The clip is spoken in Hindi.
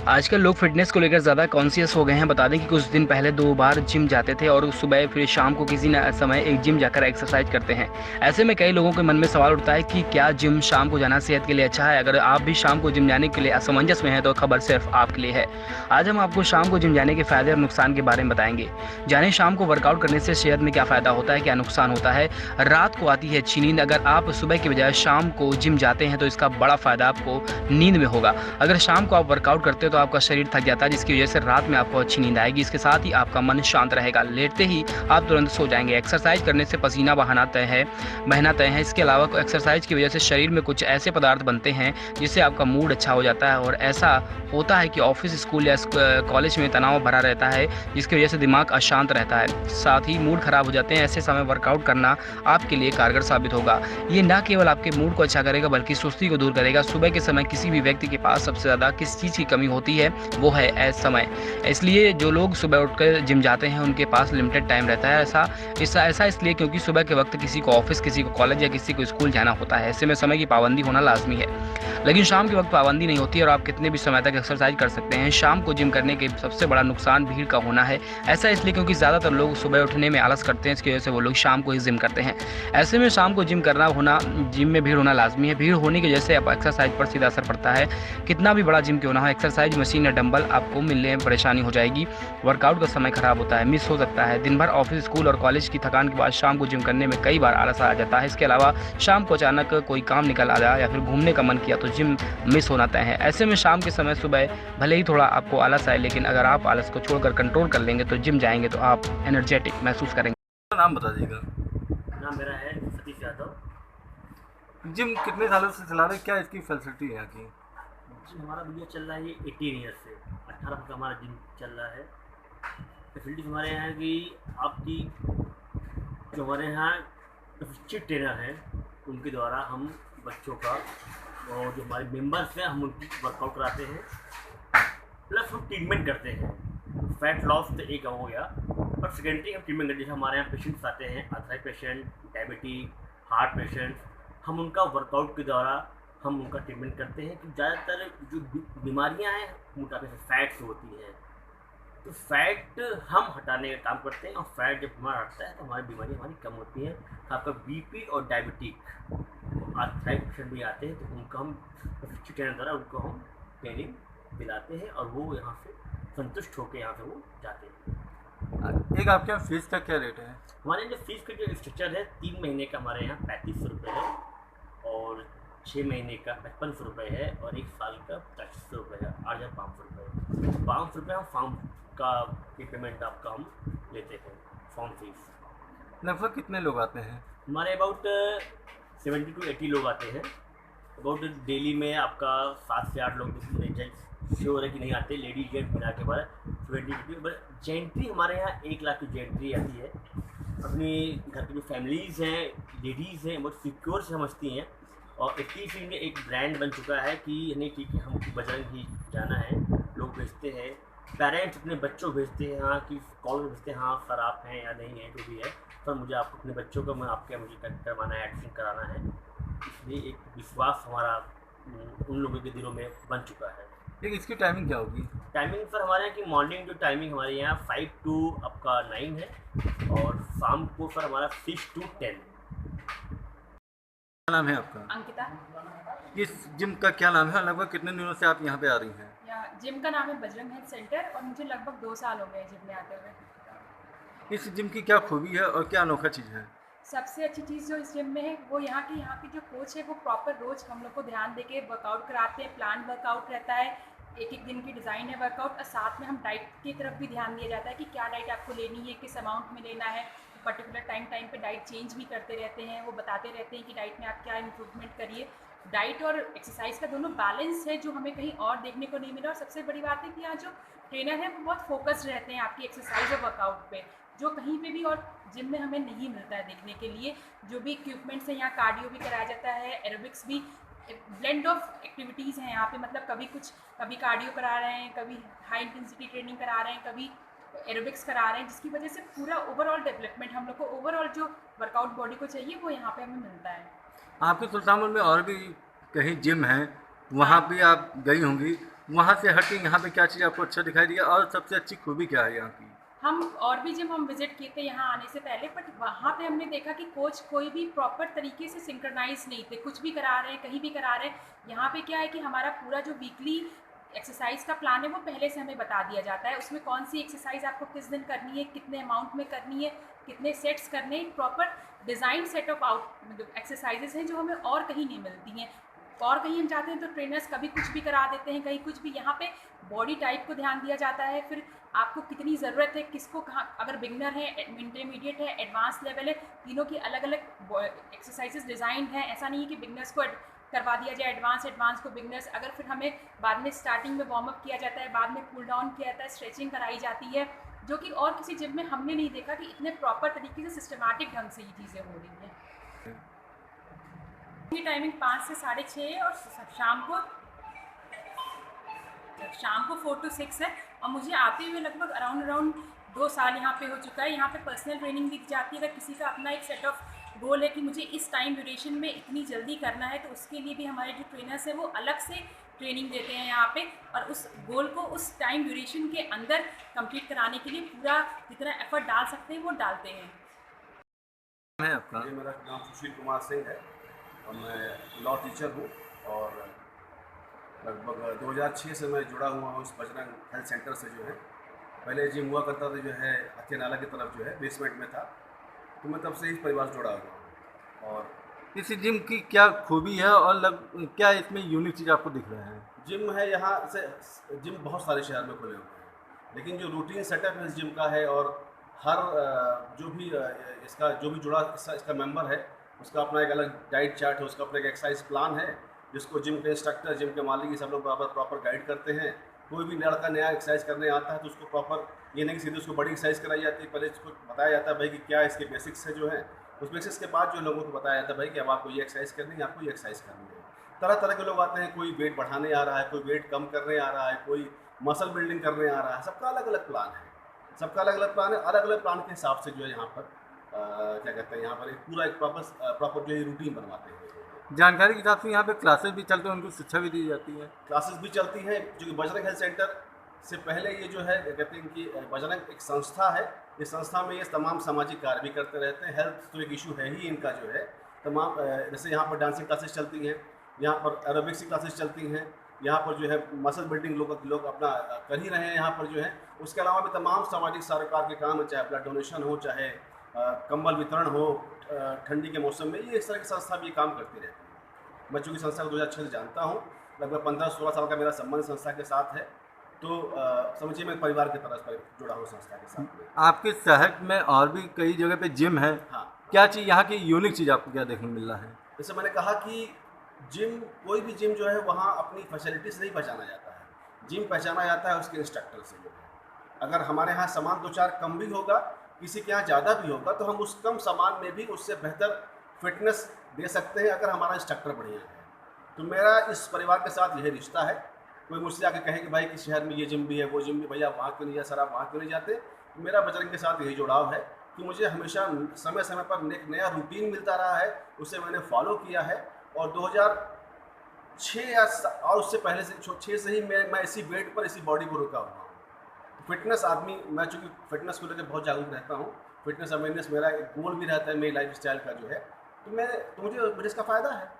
आजकल लोग फिटनेस को लेकर ज़्यादा कॉन्शियस हो गए हैं। बता दें कि कुछ दिन पहले 2 बार जिम जाते थे और सुबह फिर शाम को किसी न समय एक जिम जाकर एक्सरसाइज करते हैं। ऐसे में कई लोगों के मन में सवाल उठता है कि क्या जिम शाम को जाना सेहत के लिए अच्छा है? अगर आप भी शाम को जिम जाने के लिए असमंजस में हैं तो खबर सिर्फ आपके लिए है। आज हम आपको शाम को जिम जाने के फ़ायदे और नुकसान के बारे में बताएंगे। जानें शाम को वर्कआउट करने से सेहत में क्या फ़ायदा होता है, क्या नुकसान होता है। रात को आती है अच्छी नींद। अगर आप सुबह की बजाय शाम को जिम जाते हैं तो इसका बड़ा फ़ायदा आपको नींद में होगा। अगर शाम को आप वर्कआउट करते हो तो आपका शरीर थक जाता है, जिसकी वजह से रात में आपको अच्छी नींद आएगी। इसके साथ ही आपका मन शांत रहेगा, लेटते ही आप तुरंत सो जाएंगे। एक्सरसाइज करने से पसीना बहना तय है। इसके अलावा एक्सरसाइज की वजह से शरीर में कुछ ऐसे पदार्थ बनते हैं जिससे आपका मूड अच्छा हो जाता है। और ऐसा होता है कि ऑफिस, स्कूल या कॉलेज में तनाव भरा रहता है, जिसकी वजह से दिमाग अशांत रहता है, साथ ही मूड खराब हो जाते हैं। ऐसे समय वर्कआउट करना आपके लिए कारगर साबित होगा। ये न केवल आपके मूड को अच्छा करेगा बल्कि सुस्ती को दूर करेगा। सुबह के समय किसी भी व्यक्ति के पास सबसे ज़्यादा किस चीज़ की कमी होती है, वो है समय। इसलिए जो लोग सुबह उठकर जिम जाते हैं उनके पास लिमिटेड टाइम रहता है। ऐसा इसलिए क्योंकि सुबह के वक्त किसी को ऑफिस, किसी को कॉलेज या किसी को स्कूल जाना होता है। ऐसे में समय की पाबंदी होना लाजमी है। लेकिन शाम के वक्त पाबंदी नहीं होती और आप कितने भी समय तक एक्सरसाइज कर सकते हैं। शाम को जिम करने के सबसे बड़ा नुकसान भीड़ का होना है। ऐसा इसलिए क्योंकि ज़्यादातर लोग सुबह उठने में आलस करते हैं, इसकी वजह से वो लोग शाम को ही जिम करते हैं। ऐसे में शाम को जिम में भीड़ होना लाजमी है। भीड़ होने की वजह से आप एक्सरसाइज पर सीधा असर पड़ता है। कितना भी बड़ा जिम क्यों ना हो, एक्सरसाइज मशीन या डंबल आपको मिलने में परेशानी हो जाएगी। वर्कआउट का समय खराब होता है, मिस हो सकता है। दिन भर ऑफिस, स्कूल और कॉलेज की थकान के बाद शाम को जिम करने में कई बार आलस आ जाता है। इसके अलावा शाम को अचानक कोई काम निकल आ जाए या फिर घूमने का मन किया तो जिम मिस होना तय है। ऐसे में शाम के समय सुबह भले ही थोड़ा आपको आलस आए, लेकिन अगर आप आलस को छोड़कर कंट्रोल कर लेंगे तो जिम जाएंगे तो आप एनर्जेटिक महसूस करेंगे। नाम बता दीजिएगा। नाम मेरा है सतीश यादव। जिम कितने सालों से चला रहे हैं? क्या इसकी फैसिलिटी है यहाँ की? जी, हमारा भैया चल रहा है ये 18 ईयर से, 18 का हमारा जिम चल रहा है। फैसिलिटीज हमारे यहाँ की आपकी जो हमारे यहाँ प्रशिक्षित ट्रेनर हैं उनके द्वारा हम बच्चों का और जो हमारे मेंबर्स हैं हम उनकी वर्कआउट कराते हैं, प्लस हम ट्रीटमेंट करते हैं। फैट लॉस तो एक हो गया, और सेकेंडरी हम ट्रीटमेंट करते हैं। हमारे यहाँ पेशेंट्स आते हैं, arthritis patient, diabetes, heart patient, हम उनका वर्कआउट के द्वारा हम उनका ट्रीटमेंट करते हैं। कि ज़्यादातर जो बीमारियाँ हैं मोटापे से फैट से होती हैं, तो फैट हम हटाने का काम करते हैं। और फैट जब हमारा हटता है तो हमारी बीमारी हमारी कम होती है। आपका बीपी और डायबिटिक आर्थराइटिस पेशेंट भी आते हैं तो उनका हम प्रशिक्षित ट्रेनर द्वारा उनको हम ट्रेनिंग दिलाते हैं और वो यहाँ से संतुष्ट होकर यहाँ से वो जाते हैं। एक आपके यहाँ फीस का क्या रेट है? हमारे यहाँ जो फीस का जो स्ट्रक्चर है, 3 महीने का हमारे यहाँ 3500 रुपये है, और 6 महीने का 5500 रुपये है, और 1 साल का 2500 रुपये है, 8500 रुपये। 500 रुपये हम फॉर्म का पेमेंट आपका हम लेते हैं, फॉर्म फीस। लगभग कितने लोग आते हैं? हमारे अबाउट 70 to 80 लोग आते हैं। अबाउट डेली में आपका 7 से 8 लोग श्योर है कि नहीं आते, लेडीज जेंट्स मिला के बाद 20 बट जेंट्री हमारे यहाँ 1 लाख की जेंट्री आती है। अपनी घर की जो फैमिलीज़ हैं, लेडीज़ हैं, बहुत सिक्योर समझती हैं। और 80 फील्ड में एक ब्रांड बन चुका है कि नहीं ठीक है हम बजरंग ही जाना है। लोग भेजते हैं, पेरेंट्स अपने बच्चों भेजते हैं हाँ कि कॉल में भेजते हैं हाँ सर आप हैं या नहीं है, जो भी है सर मुझे आपको अपने बच्चों का मुझे करवाना है, एडमिशन कराना है। इसलिए एक विश्वास हमारा उन लोगों के दिलों में बन चुका है। लेकिन इसकी टाइमिंग क्या होगी? टाइमिंग सर हमारे यहाँ की मॉर्निंग जो टाइमिंग हमारे यहाँ 5 to आपका 9 है, और शाम को सर हमारा 6 to 10। क्या नाम है आपका? अंकिता। इस जिम का क्या नाम है? लगभग कितने दिनों से आप यहाँ पे आ रही हैं? जिम का नाम है बजरंग हेल्थ सेंटर, और मुझे लगभग 2 साल हो गए जिम में आते हुए। इस जिम की क्या खूबी है और क्या अनोखा चीज़ है? सबसे अच्छी चीज़ जो इस जिम में है वो यहाँ की जो कोच है वो प्रॉपर रोज़ हम लोग को ध्यान देके वर्कआउट कराते हैं। प्लान वर्कआउट रहता है, एक दिन की डिज़ाइन है वर्कआउट, और साथ में हम डाइट की तरफ भी ध्यान दिया जाता है कि क्या डाइट आपको लेनी है, किस अमाउंट में लेना है। पर्टिकुलर टाइम पे डाइट चेंज भी करते रहते हैं, वो बताते रहते हैं कि डाइट में आप क्या इम्प्रूवमेंट करिए। डाइट और एक्सरसाइज का दोनों बैलेंस है जो हमें कहीं और देखने को नहीं मिला। और सबसे बड़ी बात है कि यहाँ जो ट्रेनर है वो बहुत फोकस्ड रहते हैं आपकी एक्सरसाइज और वर्कआउट पे, जो कहीं पे भी और जिम में हमें नहीं मिलता है देखने के लिए। जो भी इक्विपमेंट्स हैं यहाँ, कार्डियो भी कराया जाता है, एरोबिक्स भी, ब्लेंड ऑफ एक्टिविटीज़ हैं यहाँ पे। मतलब कभी कार्डियो करा रहे हैं, कभी हाई इंटेंसिटी ट्रेनिंग करा रहे हैं, कभी एरोबिक्स करा रहे हैं, जिसकी वजह से पूरा ओवरऑल डेवलपमेंट हम लोग को, ओवरऑल जो वर्कआउट बॉडी को चाहिए वो यहाँ पे हमें मिलता है। आपके सुल्तानपुर में और भी कहीं जिम हैं, वहाँ भी आप गई होंगी, वहाँ से हट के यहाँ पे क्या चीज़ आपको अच्छा दिखाई दिया और सबसे अच्छी खूबी क्या है यहाँ की? हम और भी जिम हम विजिट किए थे यहाँ आने से पहले, बट वहाँ पे हमने देखा कि कोच कोई भी प्रॉपर तरीके से सिंक्रनाइज नहीं थे, कुछ भी करा रहे हैं, कहीं भी करा रहे हैं। यहाँ पे क्या है कि हमारा पूरा जो वीकली एक्सरसाइज का प्लान है वो पहले से हमें बता दिया जाता है। उसमें कौन सी एक्सरसाइज आपको किस दिन करनी है, कितने अमाउंट में करनी है, कितने सेट्स करने हैं, प्रॉपर डिज़ाइन सेट ऑफ मतलब एक्सरसाइजेज हैं जो हमें और कहीं नहीं मिलती हैं। और कहीं हम जाते हैं तो ट्रेनर्स कभी कुछ भी करा देते हैं, कहीं कुछ भी। यहाँ पे बॉडी टाइप को ध्यान दिया जाता है, फिर आपको कितनी ज़रूरत है, किसको कहाँ, अगर बिगनर है, इंटरमीडिएट है, एडवांस लेवल है, तीनों की अलग अलग एक्सरसाइजेज डिज़ाइन है। ऐसा नहीं है कि बिगनर्स को करवा दिया जाए एडवांस को बिगनर्स। अगर फिर हमें बाद में स्टार्टिंग में वार्म अप किया जाता है, बाद में कूल डाउन किया जाता है, स्ट्रेचिंग कराई जाती है, जो कि और किसी जिम में हमने नहीं देखा कि इतने प्रॉपर तरीके से सिस्टमैटिक ढंग से ये चीज़ें हो रही हैं। ये टाइमिंग 5 से 6:30 और शाम को 4 to 6 है। और मुझे आते हुए लगभग अराउंड 2 साल यहाँ पे हो चुका है। यहाँ पे पर्सनल ट्रेनिंग दी जाती है। अगर किसी का अपना एक सेट ऑफ गोल है कि मुझे इस टाइम ड्यूरेशन में इतनी जल्दी करना है, तो उसके लिए भी हमारे जो ट्रेनर्स हैं वो अलग से ट्रेनिंग देते हैं यहाँ पे, और उस गोल को उस टाइम ड्यूरेशन के अंदर कंप्लीट कराने के लिए पूरा जितना एफर्ट डाल सकते हैं वो डालते हैं। है आपका? जी, मेरा नाम सुशील कुमार सिंह है और मैं लॉ टीचर हूँ और लगभग 2006 से मैं जुड़ा हुआ हूँ इस बजरंग हेल्थ सेंटर से। जो है पहले जिम हुआ करता था जो है अच्छे नाला की तरफ, जो है बेसमेंट में था, तो मैं तब से इस परिवार से जुड़ा हुआ हूँ। और इस जिम की क्या खूबी है और क्या इसमें यूनिक चीज़ आपको दिख रहा है? जिम है यहाँ से, जिम बहुत सारे शहर में खुले हुए हैं, लेकिन जो रूटीन सेटअप है इस जिम का है, और हर जो भी इसका जो भी जुड़ा इसका मेंबर है उसका अपना एक अलग डाइट चार्ट है, उसका अपना एक एक्सरसाइज प्लान है, जिसको जिम के इंस्ट्रक्टर, जिम के मालिक, ये सब लोग प्रॉपर गाइड करते हैं। कोई भी लड़का नया एक्सरसाइज करने आता है तो उसको प्रॉपर, ये नहीं कि सीधे उसको बड़ी एक्सरसाइज कराई जाती है, पहले उसको बताया जाता है भाई कि क्या इसके बेसिक्स है जो है, उस बेसिक्स के बाद जो लोगों को बताया जाता है भाई कि अब आपको ये एक्सरसाइज करनी है, आपको ये एक्सरसाइज करनी है। तरह तरह के लोग आते हैं, कोई वेट बढ़ाने आ रहा है, कोई वेट कम करने आ रहा है, कोई मसल बिल्डिंग करने आ रहा है, सबका अलग अलग प्लान है, अलग अलग प्लान के हिसाब से जो है यहाँ पर क्या कहते हैं, यहाँ पर एक पूरा एक प्रॉपर जो है रूटीन बनवाते हैं। जानकारी के हिसाब से यहाँ पे क्लासेस भी चलते हैं, उनको शिक्षा भी दी जाती है। क्लासेस भी चलती हैं, जो कि बजरंग हेल्थ सेंटर से पहले ये जो है कहते हैं कि बजरंग एक संस्था है, इस संस्था में ये तमाम सामाजिक कार्य भी करते रहते हैं। हेल्थ तो एक इशू है ही इनका जो है, तमाम जैसे यहाँ पर डांसिंग क्लासेस चलती हैं, यहाँ पर एरोबिक्स की क्लासेस चलती हैं, यहाँ पर जो है मसल बिल्डिंग लोग अपना कर ही रहे हैं यहाँ पर जो है। उसके अलावा भी तमाम सामाजिक सरोकार के काम, चाहे ब्लड डोनेशन हो, चाहे कंबल वितरण हो ठंडी के मौसम में, ये इस तरह की संस्था भी काम करती रहती है। मैं चूँकि संस्था को 2006 से जानता हूँ, लगभग 15-16 साल का मेरा संबंध संस्था के साथ है, तो समझिए मैं परिवार की तरह से जुड़ा हूँ संस्था के साथ में। आपके शहर में और भी कई जगह पे जिम है, हाँ, क्या चीज़ यहाँ की यूनिक चीज़ आपको क्या देखने मिल रहा है? जैसे मैंने कहा कि जिम, कोई भी जिम जो है वहाँ अपनी फैसिलिटी से नहीं पहचाना जाता है, जिम पहचाना जाता है उसके इंस्ट्रक्टर से। जो है अगर हमारे यहाँ सामान 2-4 कम भी होगा, किसी के यहाँ ज़्यादा भी होगा, तो हम उस कम सामान में भी उससे बेहतर फिटनेस दे सकते हैं अगर हमारा इंस्ट्रक्टर बढ़िया है। तो मेरा इस परिवार के साथ यही रिश्ता है। कोई मुझसे आके कहे कि भाई किस शहर में ये जिम भी है, वो जिम भी, भैया वहाँ क्यों नहीं जाए, सर आप वहाँ क्यों नहीं जाते, मेरा बजरंग के साथ यही जुड़ाव है कि मुझे हमेशा समय समय पर एक नया रूटीन मिलता रहा है, उसे मैंने फॉलो किया है। और 2006 या और उससे पहले से 6 से ही मैं इसी वेट पर, इसी बॉडी को रुका हुआ हूँ। फिटनेस आदमी, मैं चूँकि फिटनेस को लेकर बहुत जागरूक रहता हूँ, फिटनेस अवेयरनेस मेरा एक गोल भी रहता है मेरी लाइफ स्टाइल का जो है, तो मुझे इसका फ़ायदा है।